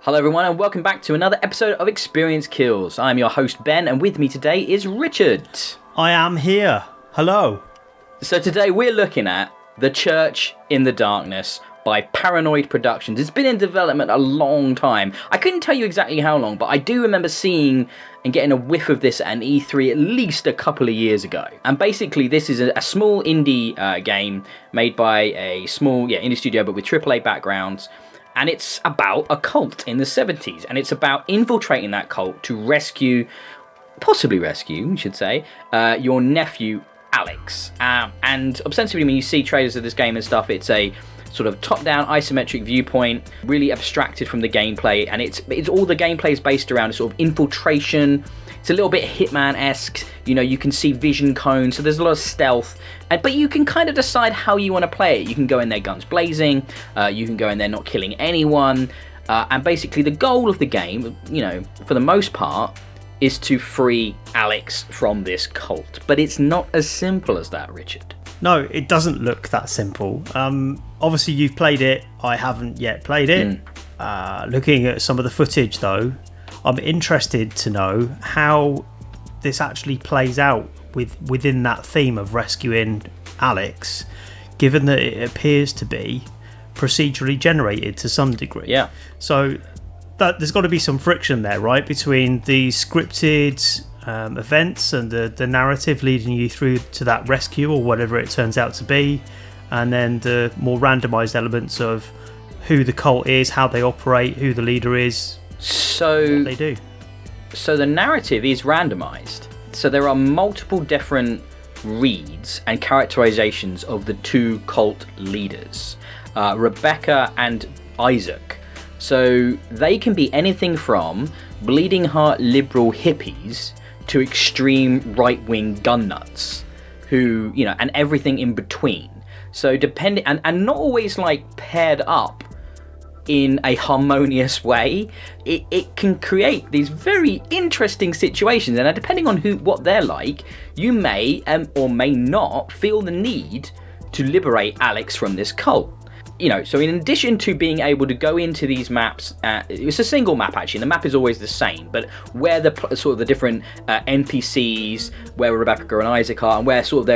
Hello everyone and welcome back to another episode of Experience Kills. I'm your host Ben and with me today is Richard. I am here. Hello. So today we're looking at The Church in the Darkness by Paranoid Productions. It's been in development a long time. I couldn't tell you exactly how long, but I do remember seeing and getting a whiff of this at an E3 at least a couple of years ago. And basically this is a small indie game made by a small indie studio but with AAA backgrounds. And it's about a cult in the 70s, and it's about infiltrating that cult to possibly rescue, we should say, your nephew, Alex. And ostensibly, when you see trailers of this game and stuff, it's a sort of top-down isometric viewpoint, really abstracted from the gameplay, and it's all the gameplay is based around a sort of infiltration. It's a little bit Hitman-esque, you can see vision cones, so there's a lot of stealth, but you can kind of decide how you want to play it. You can go in there guns blazing, you can go in there not killing anyone, and basically the goal of the game, for the most part, is to free Alex from this cult. But it's not as simple as that, Richard. No, it doesn't look that simple. Obviously, you've played it. I haven't yet played it. Looking at some of the footage, though, I'm interested to know how this actually plays out within that theme of rescuing Alex, given that it appears to be procedurally generated to some degree. Yeah. So there's got to be some friction there, right, between the scripted events and the narrative leading you through to that rescue or whatever it turns out to be, and then the more randomised elements of who the cult is, how they operate, who the leader is. So what they do. So the narrative is randomized. So there are multiple different reads and characterizations of the two cult leaders, Rebecca and Isaac. So they can be anything from bleeding heart liberal hippies to extreme right-wing gun nuts, who, and everything in between. So depending, and not always like paired up in a harmonious way, it can create these very interesting situations, and depending on what they're like, you may or may not feel the need to liberate Alex from this cult. So in addition to being able to go into these maps, it's a single map actually, and the map is always the same, but where the sort of the different NPCs, where Rebecca and Isaac are, and where sort of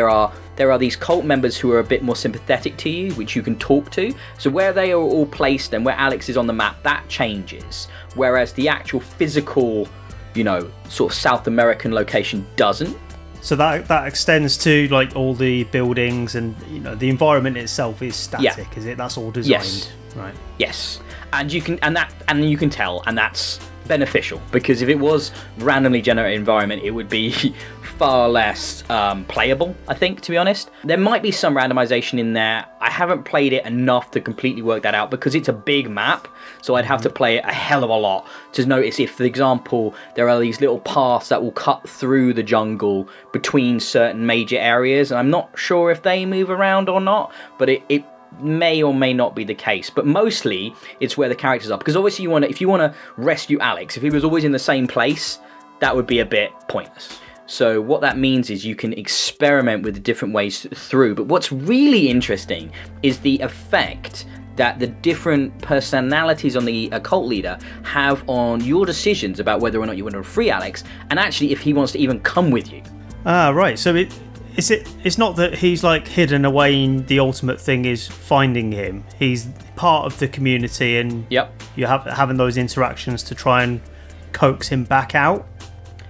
there are these cult members who are a bit more sympathetic to you, which you can talk to. So where they are all placed and where Alex is on the map, that changes. Whereas the actual physical, sort of South American location doesn't. So that extends to like all the buildings and the environment itself is static, is it? That's all designed, yes. Right? Yes, and you can tell, and that's beneficial, because if it was randomly generated environment, it would be far less playable, I think, to be honest. There might be some randomization in there. I haven't played it enough to completely work that out because it's a big map, so I'd have to play it a hell of a lot to notice if, for example, there are these little paths that will cut through the jungle between certain major areas, and I'm not sure if they move around or not, but it may or may not be the case, but mostly it's where the characters are, because obviously if you want to rescue Alex, if he was always in the same place, that would be a bit pointless. So what that means is you can experiment with the different ways through, but what's really interesting is the effect that the different personalities on the cult leader have on your decisions about whether or not you want to free Alex, and actually if he wants to even come with you. Right, so it's not that he's like hidden away and the ultimate thing is finding him. He's part of the community, and you're having those interactions to try and coax him back out.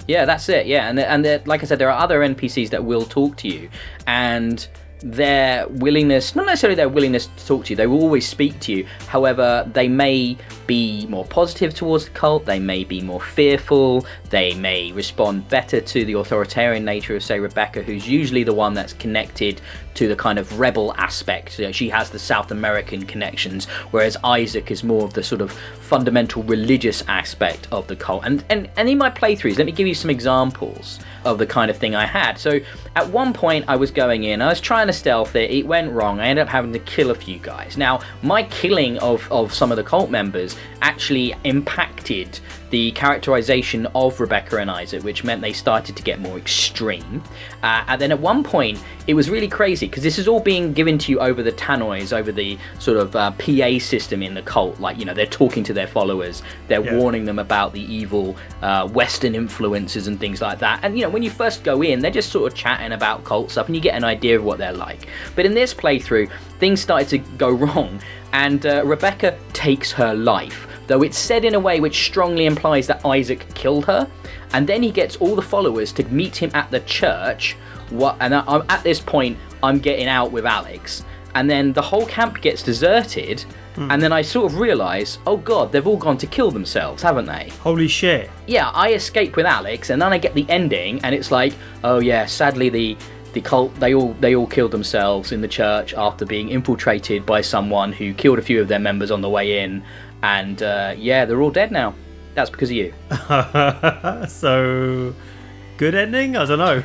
Yeah, that's it. Yeah, and like I said, there are other NPCs that will talk to you, and their willingness, not necessarily their willingness to talk to you, they will always speak to you. However, they may be more positive towards the cult, they may be more fearful, they may respond better to the authoritarian nature of, say, Rebecca, who's usually the one that's connected to the kind of rebel aspect. She has the South American connections, whereas Isaac is more of the sort of fundamental religious aspect of the cult. And in my playthroughs, let me give you some examples of the kind of thing I had. So at one point I was going in, I was trying to stealth it, it went wrong, I ended up having to kill a few guys. Now, my killing of some of the cult members actually impacted the characterization of Rebecca and Isaac, which meant they started to get more extreme. And then at one point, it was really crazy, because this is all being given to you over the tannoys, over the sort of PA system in the cult. Like, you know, they're talking to their followers, they're warning them about the evil Western influences and things like that. And, you know, when you first go in, they're just sort of chatting about cult stuff, and you get an idea of what they're like. But in this playthrough, things started to go wrong, and Rebecca takes her life. Though it's said in a way which strongly implies that Isaac killed her, and then he gets all the followers to meet him at the church. At this point, I'm getting out with Alex, and then the whole camp gets deserted, and then I sort of realise, oh god, they've all gone to kill themselves, haven't they? Holy shit. Yeah, I escape with Alex, and then I get the ending, and it's like, oh yeah, sadly the cult, they all killed themselves in the church after being infiltrated by someone who killed a few of their members on the way in. And yeah, they're all dead now. That's because of you. So, good ending? I don't know.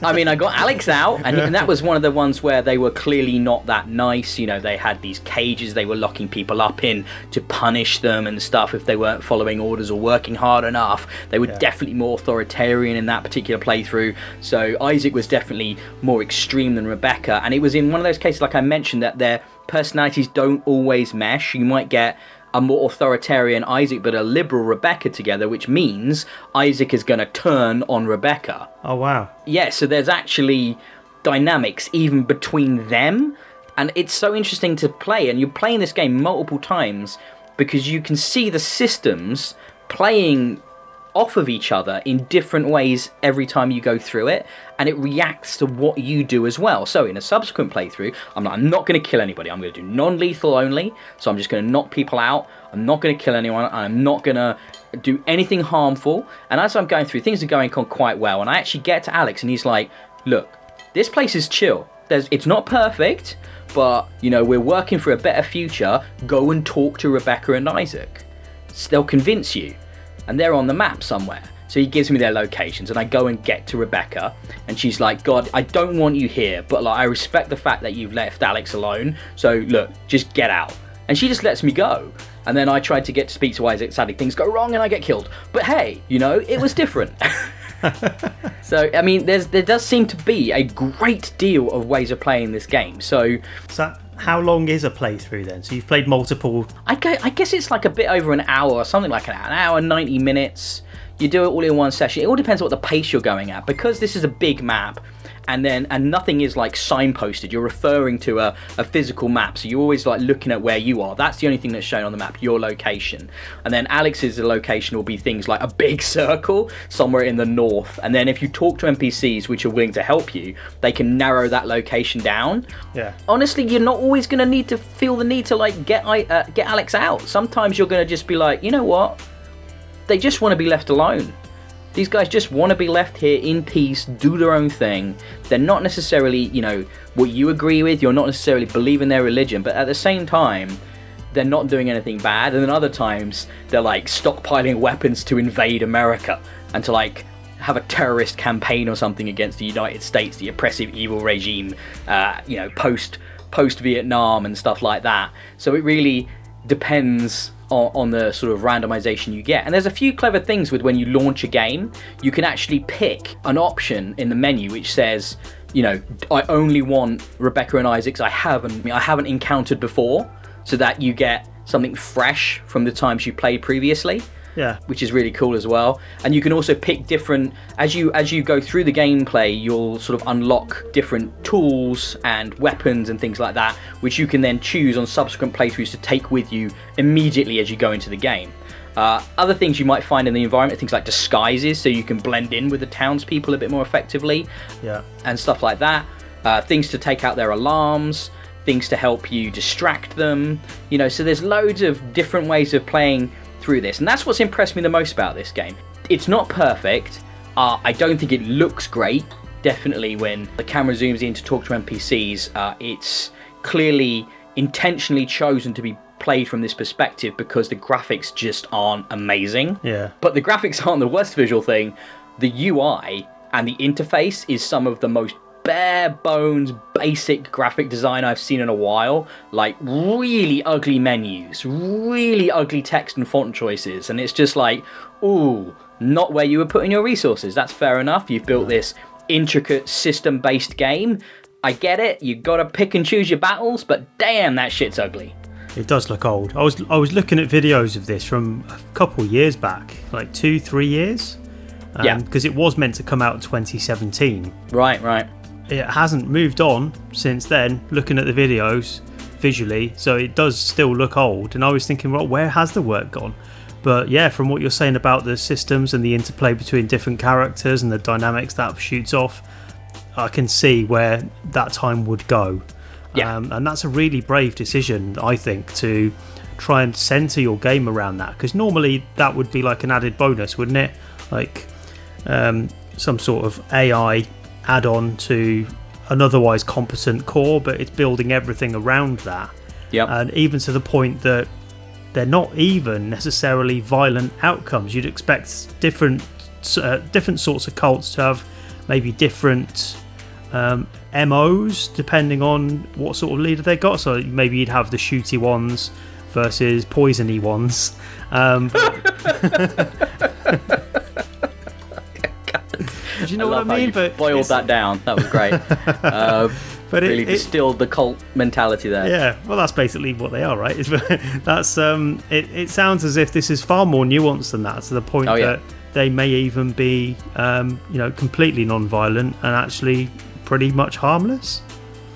I mean, I got Alex out, and that was one of the ones where they were clearly not that nice. You know, they had these cages they were locking people up in to punish them and stuff if they weren't following orders or working hard enough. They were definitely more authoritarian in that particular playthrough. So Isaac was definitely more extreme than Rebecca, and it was in one of those cases, like I mentioned, that their personalities don't always mesh. You might get a more authoritarian Isaac but a liberal Rebecca together, which means Isaac is going to turn on Rebecca. Oh, wow. Yeah, so there's actually dynamics even between them, and it's so interesting to play, and you're playing this game multiple times because you can see the systems playing off of each other in different ways every time you go through it, and it reacts to what you do as well. So in a subsequent playthrough, I'm not going to kill anybody. I'm going to do non-lethal only, so I'm just going to knock people out. I'm not going to kill anyone, and I'm not going to do anything harmful. And as I'm going through, things are going on quite well, and I actually get to Alex, and he's like, look, this place is chill. It's not perfect, but, you know, we're working for a better future. Go and talk to Rebecca and Isaac. They'll convince you. And they're on the map somewhere. So he gives me their locations, and I go and get to Rebecca, and she's like, God, I don't want you here, but like I respect the fact that you've left Alex alone, so look, just get out. And she just lets me go. And then I tried to get to speak to Isaac, sadly things go wrong and I get killed. But hey, you know, it was different. So, I mean, there does seem to be a great deal of ways of playing this game. So how long is a playthrough then? So you've played multiple... I guess it's like a bit over an hour, something like an hour, 90 minutes. You do it all in one session. It all depends on what the pace you're going at. Because this is a big map, and nothing is like signposted. You're referring to a physical map, so you're always like looking at where you are. That's the only thing that's shown on the map, your location. And then Alex's location will be things like a big circle somewhere in the north. And then if you talk to NPCs which are willing to help you, they can narrow that location down. Yeah. Honestly, you're not always going to feel the need to like get Alex out. Sometimes you're going to just be like, you know what? They just want to be left alone. These guys just want to be left here in peace, do their own thing. They're not necessarily, you know, what you agree with. You're not necessarily believing their religion, but at the same time, they're not doing anything bad. And then other times, they're like stockpiling weapons to invade America and to like have a terrorist campaign or something against the United States, the oppressive, evil regime, you know, post-Vietnam and stuff like that. So it really depends on the sort of randomization you get. And there's a few clever things with when you launch a game. You can actually pick an option in the menu which says, you know, I only want Rebecca and Isaacs I haven't encountered before, so that you get something fresh from the times you played previously. Yeah, which is really cool as well. And you can also pick different, as you go through the gameplay, you'll sort of unlock different tools and weapons and things like that, which you can then choose on subsequent playthroughs to take with you immediately as you go into the game. Other things you might find in the environment, things like disguises, so you can blend in with the townspeople a bit more effectively. Yeah, and stuff like that. Things to take out their alarms, things to help you distract them. You know, so there's loads of different ways of playing through this, and that's what's impressed me the most about this game. It's not perfect. I don't think it looks great. Definitely when the camera zooms in to talk to NPCs, it's clearly intentionally chosen to be played from this perspective because the graphics just aren't amazing. Yeah. But the graphics aren't the worst visual thing. The UI and the interface is some of the most bare bones basic graphic design I've seen in a while. Like really ugly menus, really ugly text and font choices, and it's just like, ooh, not where you were putting your resources. That's fair enough. You've built this intricate system-based game. I get it. You've got to pick and choose your battles, but damn, that shit's ugly. It does look old. I was looking at videos of this from a couple years back, like 2-3 years. Because it was meant to come out in 2017. Right. It hasn't moved on since then, looking at the videos visually, so it does still look old. And I was thinking, well, where has the work gone? But yeah, from what you're saying about the systems and the interplay between different characters and the dynamics that shoots off, I can see where that time would go. Yeah. And that's a really brave decision, I think, to try and centre your game around that. Because normally that would be like an added bonus, wouldn't it? Like some sort of AI add-on to an otherwise competent core, but it's building everything around that. Yep. And even to the point that they're not even necessarily violent outcomes. You'd expect different sorts of cults to have maybe different MOs depending on what sort of leader they got. So maybe you'd have the shooty ones versus poisony ones. Do you know what I mean? But boiled that down. That was great. But really distilled the cult mentality there. Yeah, well, that's basically what they are, right? That's it sounds as if this is far more nuanced than that, to the point that they may even be, completely non-violent and actually pretty much harmless.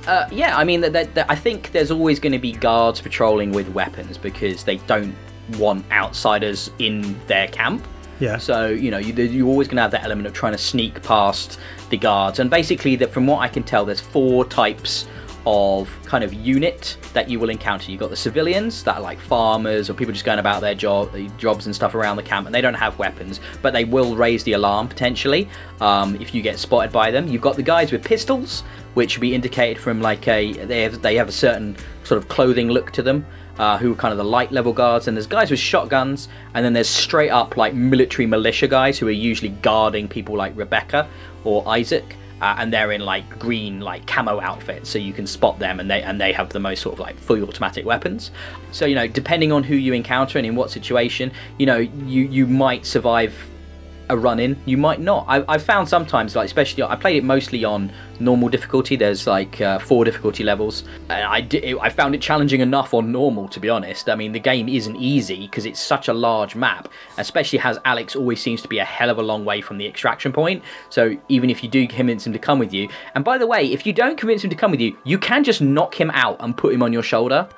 I mean, I think there's always going to be guards patrolling with weapons because they don't want outsiders in their camp. Yeah. So, you're always going to have that element of trying to sneak past the guards. And basically, from what I can tell, there's 4 types of kind of unit that you will encounter. You've got the civilians that are like farmers or people just going about their jobs and stuff around the camp, and they don't have weapons, but they will raise the alarm potentially if you get spotted by them. You've got the guys with pistols, which will be indicated from like they have a certain sort of clothing look to them. Who are kind of the light level guards, and there's guys with shotguns, and then there's straight up like military militia guys who are usually guarding people like Rebecca or Isaac, and they're in like green like camo outfits, so you can spot them, and they have the most sort of like fully automatic weapons. So depending on who you encounter and in what situation, you might survive a run-in, you might not. I've found sometimes, like especially I played it mostly on normal difficulty. There's like 4 difficulty levels, and I found it challenging enough on normal, to be honest. I mean, the game isn't easy because it's such a large map, especially as Alex always seems to be a hell of a long way from the extraction point. So even if you do convince him to come with you, and by the way, if you don't convince him to come with you, you can just knock him out and put him on your shoulder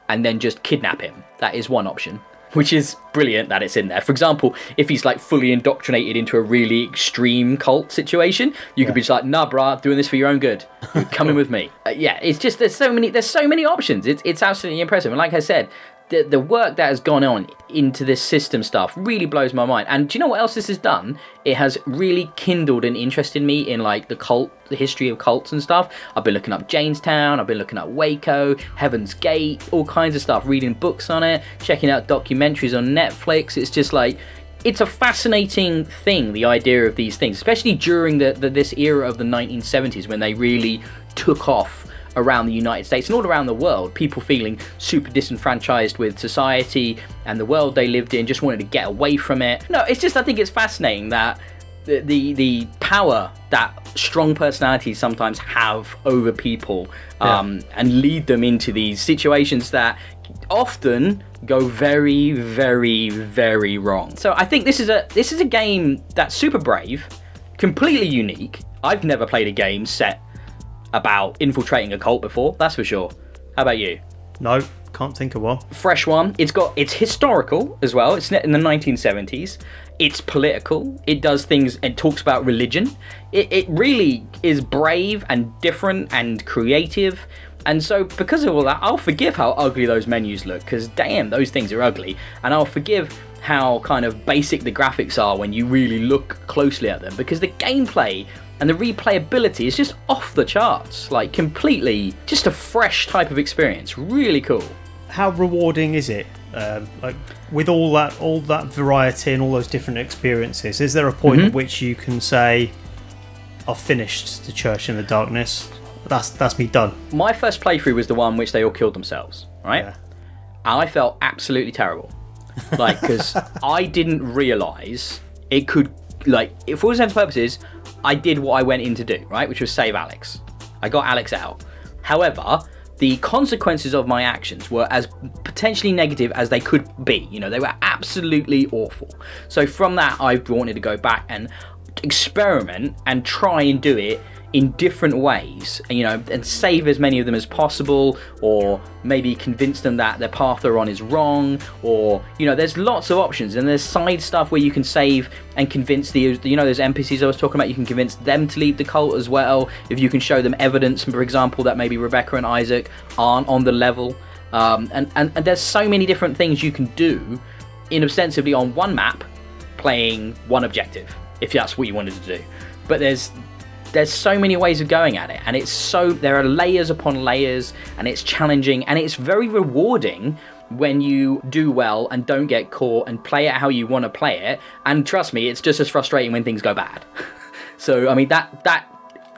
and then just kidnap him. That is one option, which is brilliant that it's in there. For example, if he's like fully indoctrinated into a really extreme cult situation, you could be just like, nah, brah, doing this for your own good. You're coming with me. It's just there's so many options. It's absolutely impressive. And like I said, the work that has gone on into this system stuff really blows my mind. And do you know what else this has done? It has really kindled an interest in me in like the history of cults and stuff. I've been looking up Jamestown, I've been looking up Waco, Heaven's Gate, all kinds of stuff, reading books on it, checking out documentaries on Netflix. It's just like, it's a fascinating thing, the idea of these things, especially during this era of the 1970s when they really took off around the United States and all around the world, people feeling super disenfranchised with society and the world they lived in, just wanted to get away from it. No, it's just, I think it's fascinating that the power that strong personalities sometimes have over people, and lead them into these situations that often go very, very, very wrong. So I think this is a game that's super brave, completely unique. I've never played a game set about infiltrating a cult before, that's for sure. How about you? No, can't think of one. Fresh one. It's historical as well. It's in the 1970s. It's political. It does things and talks about religion. It really is brave and different and creative. And so because of all that, I'll forgive how ugly those menus look, because damn, those things are ugly. And I'll forgive how kind of basic the graphics are when you really look closely at them, because the gameplay and the replayability is just off the charts, like completely just a fresh type of experience. Really cool. How rewarding is it? Like with all that variety and all those different experiences, is there a point at which you can say, I've finished the Church in the Darkness. That's me done. My first playthrough was the one which they all killed themselves, right? Yeah. And I felt absolutely terrible. Like, because I didn't realise it could, like, for all intents and purposes, I did what I went in to do, right? Which was save Alex. I got Alex out. However, the consequences of my actions were as potentially negative as they could be. You know, they were absolutely awful. So from that, I wanted to go back and experiment and try and do it in different ways, you know, and save as many of them as possible, or maybe convince them that their path they're on is wrong, or, you know, there's lots of options, and there's side stuff where you can save and convince the, you know, those NPCs I was talking about, you can convince them to leave the cult as well, if you can show them evidence, for example, that maybe Rebecca and Isaac aren't on the level, and there's so many different things you can do in ostensibly on one map, playing one objective, if that's what you wanted to do. But there's so many ways of going at it, and there are layers upon layers, and it's challenging, and it's very rewarding when you do well and don't get caught and play it how you want to play it. And trust me, it's just as frustrating when things go bad. So I mean, that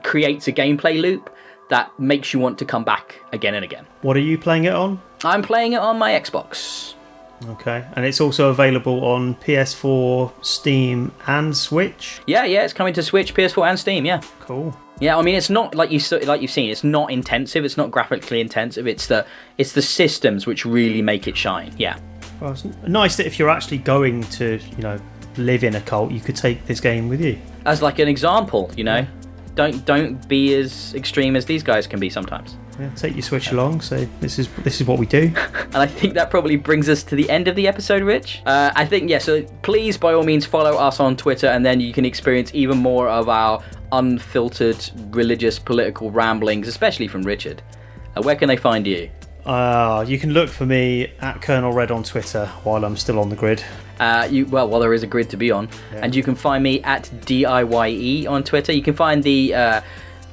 creates a gameplay loop that makes you want to come back again and again. What are you playing it on? I'm playing it on my Xbox. Okay, and it's also available on PS4, Steam, and Switch? Yeah, it's coming to Switch, PS4, and Steam, yeah. Cool. Yeah, I mean, it's not, like you've seen, it's not intensive, it's not graphically intensive, it's the systems which really make it shine, yeah. Well, it's nice that if you're actually going to, you know, live in a cult, you could take this game with you. As like an example, you know? Don't be as extreme as these guys can be sometimes. Yeah, take your Switch along. So this is what we do. And I think that probably brings us to the end of the episode, Rich. I think, yeah, so please, by all means, follow us on Twitter, and then you can experience even more of our unfiltered religious political ramblings, especially from Richard. Where can they find you? You can look for me at Colonel Red on Twitter while I'm still on the grid. Well, there is a grid to be on. Yeah. And you can find me at DIYE on Twitter. You can find the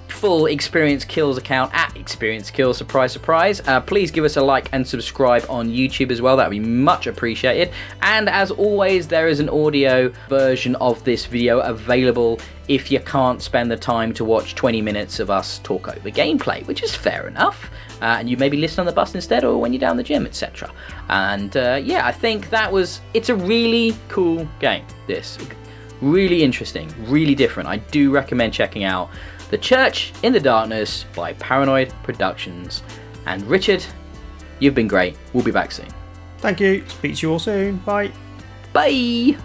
full Experience Kills account at Experience Kills, surprise, surprise. Please give us a like and subscribe on YouTube as well. That would be much appreciated. And as always, there is an audio version of this video available if you can't spend the time to watch 20 minutes of us talk over gameplay, which is fair enough. And you maybe listen on the bus instead, or when you're down the gym, etc. And I think it's a really cool game, this. Really interesting, really different. I do recommend checking out The Church in the Darkness by Paranoid Productions. And Richard, you've been great. We'll be back soon. Thank you. Speak to you all soon. Bye. Bye.